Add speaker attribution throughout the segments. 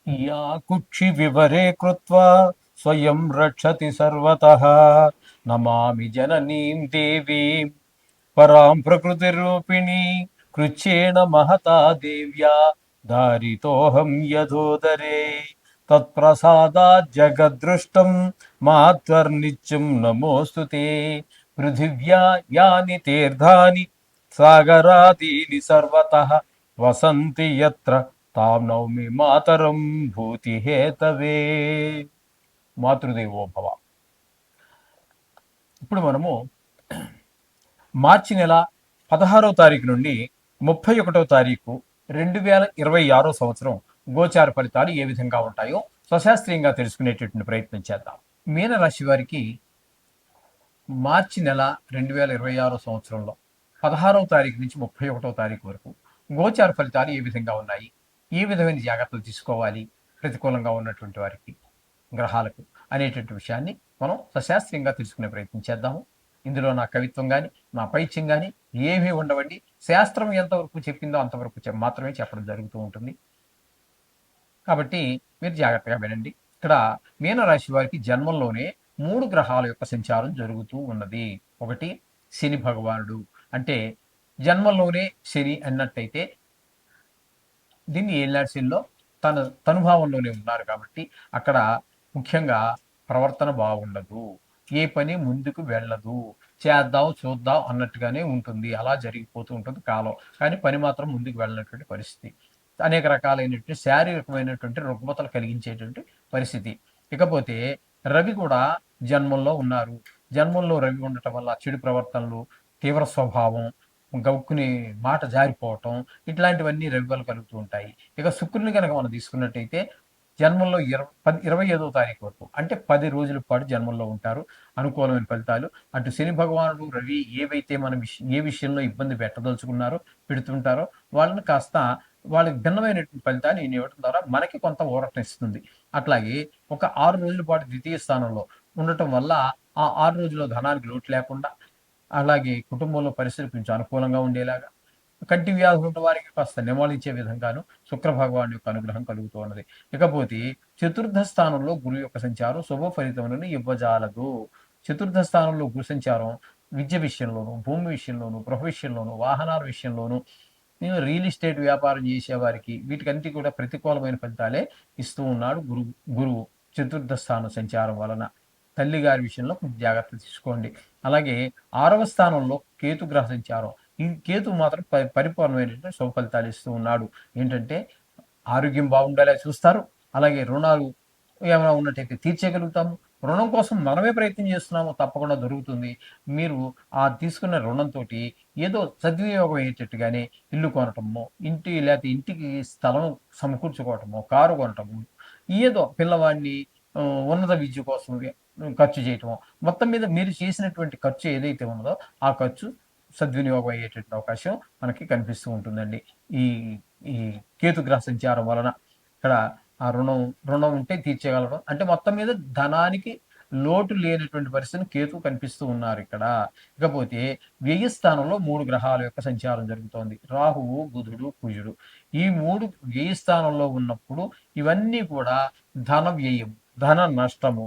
Speaker 1: या कुक्षि विवरे कृत्वा स्वयं रक्षति सर्वतः नमामि जननीं देवीं परां प्रकृतिरूपिणी कृच्छ्रेण महता देव्या धारितोऽहं यथोदरे तत्प्रसादात् जगद्दृष्टं मात्वर्नित्यं नमोऽस्तु ते पृथिव्या यानि तीर्थानि सागरादीनि सर्वतः वसन्ति यत्र తాం నౌమి మాతరం భూతి హేతవే. మాతృదేవో భవ. ఇప్పుడు మనము మార్చి నెల 16వ తారీఖు నుండి 31వ తారీఖు 2026 సంవత్సరం గోచార ఫలితాలు ఏ విధంగా ఉంటాయో స్వశాస్త్రీయంగా తెలుసుకునేటటువంటి ప్రయత్నం చేద్దాం. మీనరాశి వారికి మార్చి నెల 2026 సంవత్సరంలో 16వ తారీఖు నుంచి 31వ తారీఖు వరకు గోచార ఫలితాలు ఏ విధంగా ఉన్నాయి, ఏ విధమైన జాగ్రత్తలు తీసుకోవాలి ప్రతికూలంగా ఉన్నటువంటి వారికి గ్రహాలకు అనేటువంటి విషయాన్ని మనం సశాస్త్రీయంగా తెలుసుకునే ప్రయత్నం చేద్దాము. ఇందులో నా కవిత్వం కానీ నా పైత్యం కానీ ఏమీ ఉండవండి. శాస్త్రం ఎంతవరకు చెప్పిందో అంతవరకు మాత్రమే చెప్పడం జరుగుతూ ఉంటుంది. కాబట్టి మీరు జాగ్రత్తగా వినండి. ఇక్కడ మీనరాశి వారికి జన్మంలోనే 3 గ్రహాల యొక్క సంచారం జరుగుతూ ఉన్నది. ఒకటి శని భగవానుడు, అంటే జన్మంలోనే శని అన్నట్టయితే దీన్ని ఏళ్ళనాటి శనిలో తన తనుభావంలోనే ఉన్నారు కాబట్టి అక్కడ ముఖ్యంగా ప్రవర్తన బాగుండదు, ఏ పని ముందుకు వెళ్ళదు, చేద్దాం చూద్దాం అన్నట్టుగానే ఉంటుంది, అలా జరిగిపోతూ ఉంటుంది కాలం. కానీ పని మాత్రం ముందుకు వెళ్ళినటువంటి పరిస్థితి, అనేక రకాలైనటువంటి శారీరకమైనటువంటి రుగ్మతలు కలిగించేటువంటి పరిస్థితి. ఇకపోతే రవి కూడా జన్మంలో ఉన్నారు. జన్మంలో రవి ఉండటం వల్ల చెడు ప్రవర్తనలు, తీవ్ర స్వభావం, గవుక్కుని మాట జారిపోవటం, ఇట్లాంటివన్నీ రవి వల్ల కలుగుతూ ఉంటాయి. ఇక శుక్రుని కనుక మనం తీసుకున్నట్టయితే జన్మంలో 25వ తారీఖు వరకు, అంటే 10 రోజుల పాటు జన్మంలో ఉంటారు. అనుకూలమైన ఫలితాలు. అటు శని భగవానుడు రవి ఏవైతే మనం ఏ విషయంలో ఇబ్బంది పెట్టదలుచుకున్నారో పెడుతుంటారో వాళ్ళని కాస్త వాళ్ళకి భిన్నమైనటువంటి ఫలితాన్ని ఈయన ఇవ్వడం ద్వారా మనకి కొంత ఊరటనిస్తుంది. అట్లాగే ఒక 6 రోజుల పాటు ద్వితీయ స్థానంలో ఉండటం వల్ల ఆ 6 రోజుల్లో ధనానికి లోటు లేకుండా, అలాగే కుటుంబంలో పరిస్థితులు కొంచెం అనుకూలంగా ఉండేలాగా, కంటి వ్యాధులు ఉన్న వారికి కాస్త నివాళించే విధంగాను శుక్ర భగవాన్ యొక్క అనుగ్రహం కలుగుతూ ఉన్నది. ఇకపోతే చతుర్థ స్థానంలో గురు యొక్క సంచారం శుభ ఫలితములను ఇవ్వజాలదు. చతుర్థ స్థానంలో గురు సంచారం విద్య విషయంలోను, భూమి విషయంలోను, గృహ విషయంలోను, వాహనాల విషయంలోను, రియల్ ఎస్టేట్ వ్యాపారం చేసేవారికి వీటికంటే కూడా ప్రతికూలమైన ఫలితాలే ఇస్తూ ఉన్నాడు గురువు చతుర్థ స్థానం సంచారం వలన. తల్లి గారి విషయంలో కొంచెం జాగ్రత్త తీసుకోండి. అలాగే 6వ స్థానంలో కేతు గ్రహ సంచారం. ఈ కేతు మాత్రం పరిపూర్ణమైనటువంటి శుభ ఫలితాలు ఇస్తూ ఉన్నాడు. ఏంటంటే ఆరోగ్యం బాగుండేలా చూస్తారు. అలాగే రుణాలు ఏమైనా ఉన్నట్టయితే తీర్చేయగలుగుతాము. రుణం కోసం మనమే ప్రయత్నం చేస్తున్నాము, తప్పకుండా దొరుకుతుంది. మీరు ఆ తీసుకున్న రుణంతో ఏదో సద్వినియోగం అయ్యేటట్టుగానే ఇల్లు కొనటము, లేకపోతే ఇంటికి స్థలం సమకూర్చుకోవటము, కారు కొనటము, ఏదో పిల్లవాడిని ఉన్నత విద్య కోసం ఖర్చు చేయటము, మొత్తం మీద మీరు చేసినటువంటి ఖర్చు ఏదైతే ఉన్నదో ఆ ఖర్చు సద్వినియోగం అయ్యేటటువంటి అవకాశం మనకి కనిపిస్తూ ఉంటుందండి. ఈ ఈ కేతుగ్రహ సంచారం వలన ఇక్కడ ఆ రుణం ఉంటే తీర్చేయగలడం, అంటే మొత్తం మీద ధనానికి లోటు లేనటువంటి పరిస్థితిని కేతు కనిపిస్తూ ఉన్నారు ఇక్కడ. ఇకపోతే వ్యయ స్థానంలో 3 గ్రహాల యొక్క సంచారం జరుగుతోంది. రాహువు, బుధుడు, కుజుడు. ఈ 3 వ్యయ స్థానంలో ఉన్నప్పుడు ఇవన్నీ కూడా ధన వ్యయం, ధన నష్టము,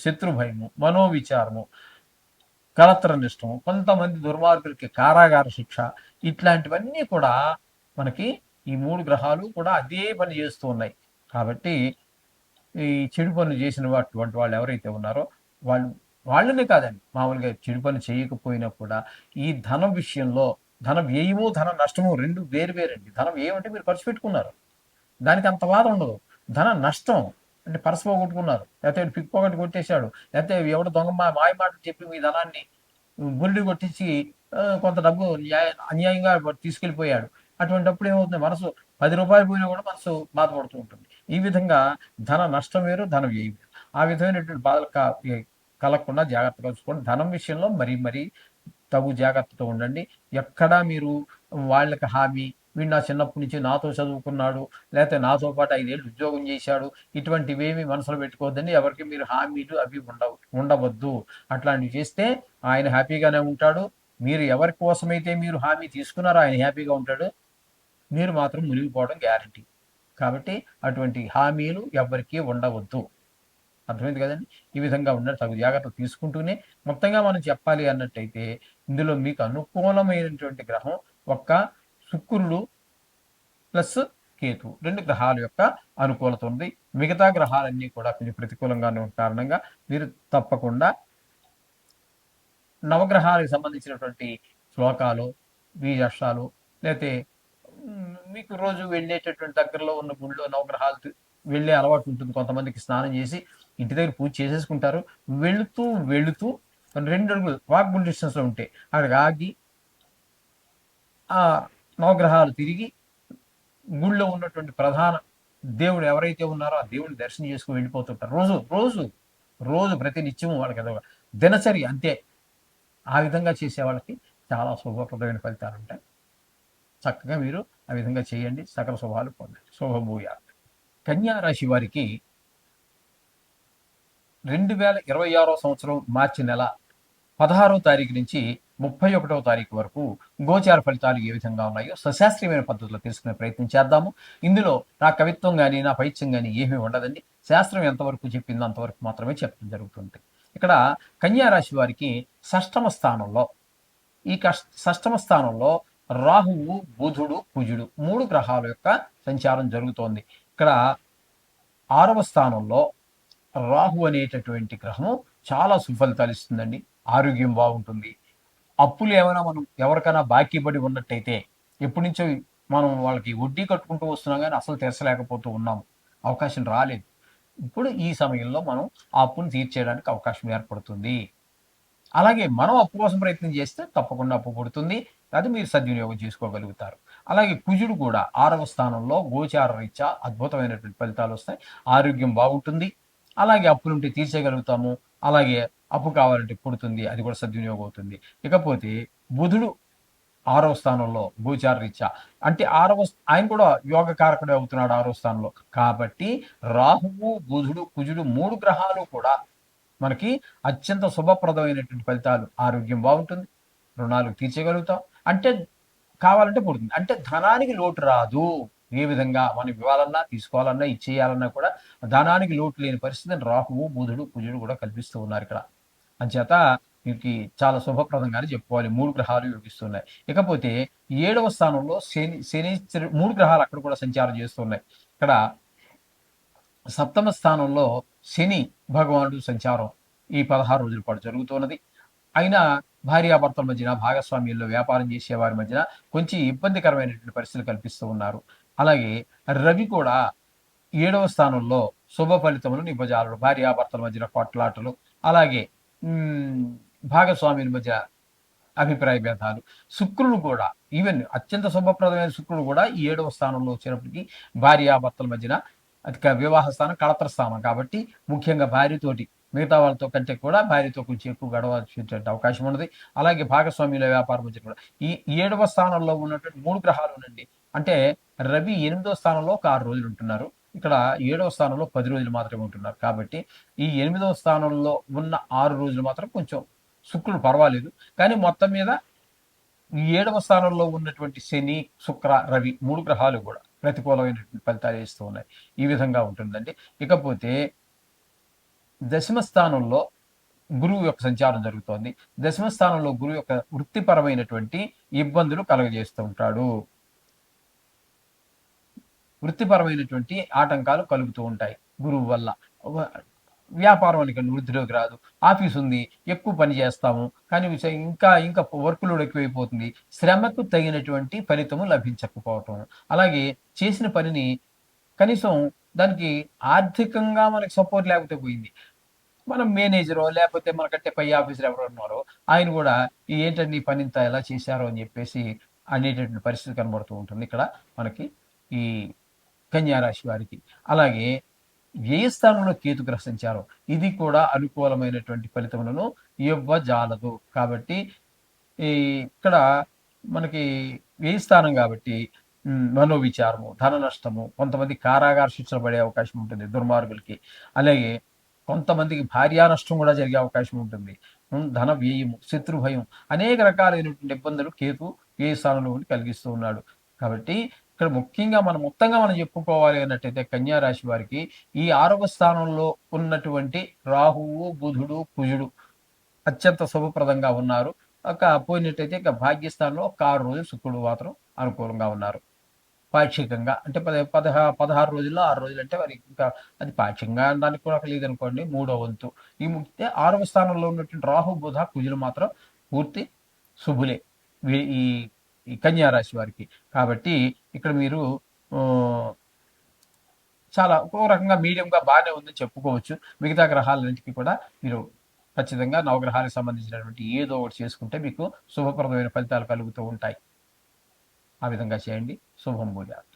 Speaker 1: శత్రు భయము, మనోవిచారము, కలత్ర నిష్టము, కొంతమంది దుర్మార్గులకి కారాగార శిక్ష, ఇట్లాంటివన్నీ కూడా మనకి ఈ 3 గ్రహాలు కూడా అదే పని చేస్తూ ఉన్నాయి. కాబట్టి ఈ చెడు పనులు చేసిన అటువంటి వాళ్ళు ఎవరైతే ఉన్నారో వాళ్ళనే కాదండి, మామూలుగా చెడు పని చేయకపోయినా కూడా ఈ ధనం విషయంలో ధన వ్యయము, ధన నష్టము 2 వేరువేరండి. ధనం వ్యయం అంటే మీరు ఖర్చు పెట్టుకున్నారు, దానికి అంత బాధ ఉండదు. ధన నష్టం అంటే పర్స్ పోగొట్టుకున్నారు, లేకపోతే పిక్ పాకెట్ కొట్టేశాడు, లేకపోతే ఎవడో దొంగ మాయ మాటలు చెప్పి మీ ధనాన్ని బురిడి కొట్టించి కొంత డబ్బు అన్యాయంగా తీసుకెళ్ళిపోయాడు. అటువంటప్పుడు ఏమవుతుంది, మనసు 10 రూపాయలు పోయినా కూడా మనసు బాధపడుతూ ఉంటుంది. ఈ విధంగా ధన నష్టం వేరు, ధన వ్యయం వేరు. ఆ విధమైనటువంటి బాధలు కలగకుండా జాగ్రత్తగా చూసుకోండి. ధనం విషయంలో మరీ తగు జాగ్రత్తతో ఉండండి. ఎక్కడా మీరు వాళ్ళకి హామీ, వీడు నా చిన్నప్పటి నుంచి నాతో చదువుకున్నాడు, లేకపోతే నాతో పాటు 5 ఏళ్ళు ఉద్యోగం చేశాడు, ఇటువంటివేమి మనసులో పెట్టుకోవద్దండి. ఎవరికి మీరు హామీలు అవి ఉండవద్దు. అట్లాంటివి చేస్తే ఆయన హ్యాపీగానే ఉంటాడు. మీరు ఎవరి కోసమైతే మీరు హామీ తీసుకున్నారో ఆయన హ్యాపీగా ఉంటాడు. మీరు మాత్రం మునిగిపోవడం గ్యారంటీ. కాబట్టి అటువంటి హామీలు ఎవ్వరికీ ఉండవద్దు. అర్థమైంది కదండి. ఈ విధంగా ఉన్న తగు జాగ్రత్తలు తీసుకుంటూనే మొత్తంగా మనం చెప్పాలి అన్నట్టయితే ఇందులో మీకు అనుకూలమైనటువంటి గ్రహం ఒక్క శుక్రుడు ప్లస్ కేతు 2 గ్రహాల యొక్క అనుకూలత ఉంది. మిగతా గ్రహాలన్నీ కూడా కొంచెం ప్రతికూలంగానే ఉన్న కారణంగా మీరు తప్పకుండా నవగ్రహాలకు సంబంధించినటువంటి శ్లోకాలు, బీజాక్షరాలు లేతే మీకు రోజు వెళ్ళేటటువంటి దగ్గరలో ఉన్న గుడిలో నవగ్రహాలు వెళ్ళే అలవాటు ఉంటుంది. కొంతమందికి స్నానం చేసి ఇంటి దగ్గర పూజ చేసేసుకుంటారు. వెళుతూ వెళుతూ 2 అడుగులు వాకబుల్ డిస్టెన్స్‌లో ఉంటే అక్కడికి ఆగి ఆ నవగ్రహాలు తిరిగి గుడిలో ఉన్నటువంటి ప్రధాన దేవుడు ఎవరైతే ఉన్నారో ఆ దేవుడిని దర్శనం చేసుకొని వెళ్ళిపోతుంటారు. రోజు రోజు రోజు ప్రతి నిత్యము వాళ్ళకి అదొక దినచర్య అంతే. ఆ విధంగా చేసే వాళ్ళకి చాలా శుభప్రదమైన ఫలితాలు ఉంటాయి. చక్కగా మీరు ఆ విధంగా చేయండి. సకల శుభాలు పొందండి. శుభభూయాలు. కన్యా రాశి వారికి 2026 సంవత్సరం మార్చి నెల 16వ తారీఖు నుంచి 31వ తారీఖు వరకు గోచార ఫలితాలు ఏ విధంగా ఉన్నాయో సశాస్త్రీయమైన పద్ధతిలో తెలుసుకునే ప్రయత్నం చేద్దాము. ఇందులో నా కవిత్వం కానీ నా పైత్యం కానీ ఏమీ ఉండదండి. శాస్త్రం ఎంతవరకు చెప్పిందో అంతవరకు మాత్రమే చెప్పడం జరుగుతుంది. ఇక్కడ కన్యా రాశి వారికి షష్టమ స్థానంలో షష్టమ స్థానంలో రాహువు, బుధుడు, కుజుడు 3 గ్రహాల యొక్క సంచారం జరుగుతోంది. ఇక్కడ 6వ స్థానంలో రాహు అనేటటువంటి గ్రహము చాలా సుఫలితాలు ఇస్తుందండి. ఆరోగ్యం బాగుంటుంది. అప్పులు ఏమైనా మనం ఎవరికైనా బాకీ పడి ఉన్నట్టయితే ఎప్పటి నుంచో మనం వాళ్ళకి వడ్డీ కట్టుకుంటూ వస్తున్నాం కానీ అసలు తీర్చలేకపోతూ ఉన్నాము. అవకాశం రాలేదు. ఇప్పుడు ఈ సమయంలో మనం ఆ అప్పును తీర్చేయడానికి అవకాశం ఏర్పడుతుంది. అలాగే మనం అప్పు కోసం ప్రయత్నం చేస్తే తప్పకుండా అప్పు పుడుతుంది. అది మీరు సద్వినియోగం చేసుకోగలుగుతారు. అలాగే కుజుడు కూడా 6వ స్థానంలో గోచార రీత్యా అద్భుతమైనటువంటి ఫలితాలు వస్తాయి. ఆరోగ్యం బాగుంటుంది. అలాగే అప్పులుంటే తీర్చేయగలుగుతాము. అలాగే అప్పు కావాలంటే పుడుతుంది. అది కూడా సద్వినియోగం అవుతుంది. ఇకపోతే బుధుడు 6వ స్థానంలో గోచార రీత్యా అంటే ఆయన కూడా యోగ కారకుడే అవుతున్నాడు 6వ స్థానంలో. కాబట్టి రాహువు, బుధుడు, కుజుడు 3 గ్రహాలు కూడా మనకి అత్యంత శుభప్రదమైనటువంటి ఫలితాలు. ఆరోగ్యం బాగుంటుంది. రుణాలు తీర్చగలుగుతాం. అంటే కావాలంటే పుడుతుంది. అంటే ధనానికి లోటు రాదు. ఏ విధంగా మనం ఇవ్వాలన్నా, తీసుకోవాలన్నా, ఇచ్చేయాలన్నా కూడా ధనానికి లోటు లేని పరిస్థితిని రాహువు, బుధుడు, కుజుడు కూడా కల్పిస్తూ ఉన్నారిక్కడ. అంచేత వీరికి చాలా శుభప్రదంగానే చెప్పుకోవాలి. 3 గ్రహాలు యోగిస్తున్నాయి. ఇకపోతే 7వ స్థానంలో శని 3 గ్రహాలు అక్కడ కూడా సంచారం చేస్తున్నాయి. ఇక్కడ సప్తమ స్థానంలో శని భగవానుడు సంచారం ఈ 16 రోజుల పాటు జరుగుతున్నది. అయినా భార్యాభర్తల మధ్యన, భాగస్వామ్యంలో వ్యాపారం చేసే వారి మధ్యన కొంచెం ఇబ్బందికరమైనటువంటి పరిస్థితులు కల్పిస్తూ ఉన్నారు. అలాగే రవి కూడా 7వ స్థానంలో శుభ ఫలితములు నింపజాలడు. భార్యాభర్తల మధ్యన కొట్లాటలు, అలాగే భాగస్వామ్యుల మధ్య అభిప్రాయ భేదాలు. శుక్రుడు కూడా ఈవెన్ అత్యంత శుభప్రదమైన శుక్రుడు కూడా 7వ స్థానంలో వచ్చినప్పటికీ భార్యాభర్తల మధ్యన వివాహ స్థానం కళత్ర స్థానం కాబట్టి ముఖ్యంగా భార్యతోటి మిగతా వాళ్ళతో కంటే కూడా భార్యతో కొంచెం ఎక్కువ గడవాల్సినటువంటి అవకాశం ఉన్నది. అలాగే భాగస్వామ్యుల వ్యాపారం మధ్య కూడా ఈ 7వ స్థానంలో ఉన్నటువంటి 3 గ్రహాలు ఉండండి. అంటే రవి 8వ స్థానంలో ఒక 6 రోజులు ఉంటున్నారు. ఇక్కడ 7వ స్థానంలో 10 రోజులు మాత్రమే ఉంటున్నారు. కాబట్టి ఈ 8వ స్థానంలో ఉన్న 6 రోజులు మాత్రం కొంచెం శుక్రుడు పర్వాలేదు. కానీ మొత్తం మీద 7వ స్థానంలో ఉన్నటువంటి శని, శుక్ర, రవి 3 గ్రహాలు కూడా ప్రతికూలమైనటువంటి ఫలితాలు ఇస్తూ ఉన్నాయి. ఈ విధంగా ఉంటుందండి. ఇకపోతే దశమ స్థానంలో గురువు యొక్క సంచారం జరుగుతోంది. దశమ స్థానంలో గురువు యొక్క వృత్తిపరమైనటువంటి ఇబ్బందులు కలుగజేస్తూ ఉంటాడు. వృత్తిపరమైనటువంటి ఆటంకాలు కలుగుతూ ఉంటాయి గురువు వల్ల. వ్యాపారం అని వృద్ధిలోకి రాదు. ఆఫీస్ ఉంది, ఎక్కువ పని చేస్తాము, కానీ ఇంకా ఇంకా వర్క్ లోడ్ ఎక్కువైపోతుంది. శ్రమకు తగినటువంటి ఫలితము లభించకపోవటం. అలాగే చేసిన పనిని కనీసం దానికి ఆర్థికంగా మనకి సపోర్ట్ లేకపోతే పోయింది. మనం మేనేజరో లేకపోతే మనకంటే పై ఆఫీసర్ ఎవరు ఉన్నారో ఆయన కూడా ఏంటండి పని ఇంత ఎలా చేశారో అని చెప్పేసి అనేటటువంటి పరిస్థితి కనబడుతూ ఉంటుంది ఇక్కడ మనకి ఈ కన్యా రాశి వారికి. అలాగే వ్యయస్థానంలో కేతుగ్రహ సంచారం ఇది కూడా అనుకూలమైనటువంటి ఫలితములను ఇవ్వజాలదు. కాబట్టి ఈ ఇక్కడ మనకి వ్యయస్థానం కాబట్టి మనోవిచారము, ధన నష్టము, కొంతమంది కారాగార శిక్షలు పడే అవకాశం ఉంటుంది దుర్మార్గులకి. అలాగే కొంతమందికి భార్యా నష్టం కూడా జరిగే అవకాశం ఉంటుంది. ధన వ్యయము, శత్రు భయం, అనేక రకాలైనటువంటి ఇబ్బందులు కేతు వ్యయ స్థానంలో ఉండి కలిగిస్తూ ఉన్నాడు. కాబట్టి ఇక్కడ ముఖ్యంగా మనం మొత్తంగా మనం చెప్పుకోవాలి అన్నట్టయితే కన్యా రాశి వారికి ఈ 6వ స్థానంలో ఉన్నటువంటి రాహువు, బుధుడు, కుజుడు అత్యంత శుభప్రదంగా ఉన్నారు. పోయినట్టయితే ఇక భాగ్యస్థానంలో ఒక 6 రోజులు శుక్రుడు మాత్రం అనుకూలంగా ఉన్నారు. పాక్షికంగా అంటే 16 రోజుల్లో 6 రోజులు అంటే మరి ఇంకా అది పాక్షికంగా అనడానికి కూడా లేదనుకోండి. మూడో వంతు. ఈ 6వ స్థానంలో ఉన్నటువంటి రాహు, బుధ, కుజులు మాత్రం పూర్తి శుభులే. ఈ ఈ కన్యా రాశి వారికి. కాబట్టి ఇక్కడ మీరు ఆహ్, చాలా ఒక రకంగా మీడియంగా బానే ఉందని చెప్పుకోవచ్చు. మిగతా గ్రహాలన్నిటికి కూడా మీరు ఖచ్చితంగా నవగ్రహాలకు సంబంధించినటువంటి ఏదో ఒకటి చేసుకుంటే మీకు శుభప్రదమైన ఫలితాలు కలుగుతూ ఉంటాయి. ఆ విధంగా చేయండి. శుభం భూయాత్.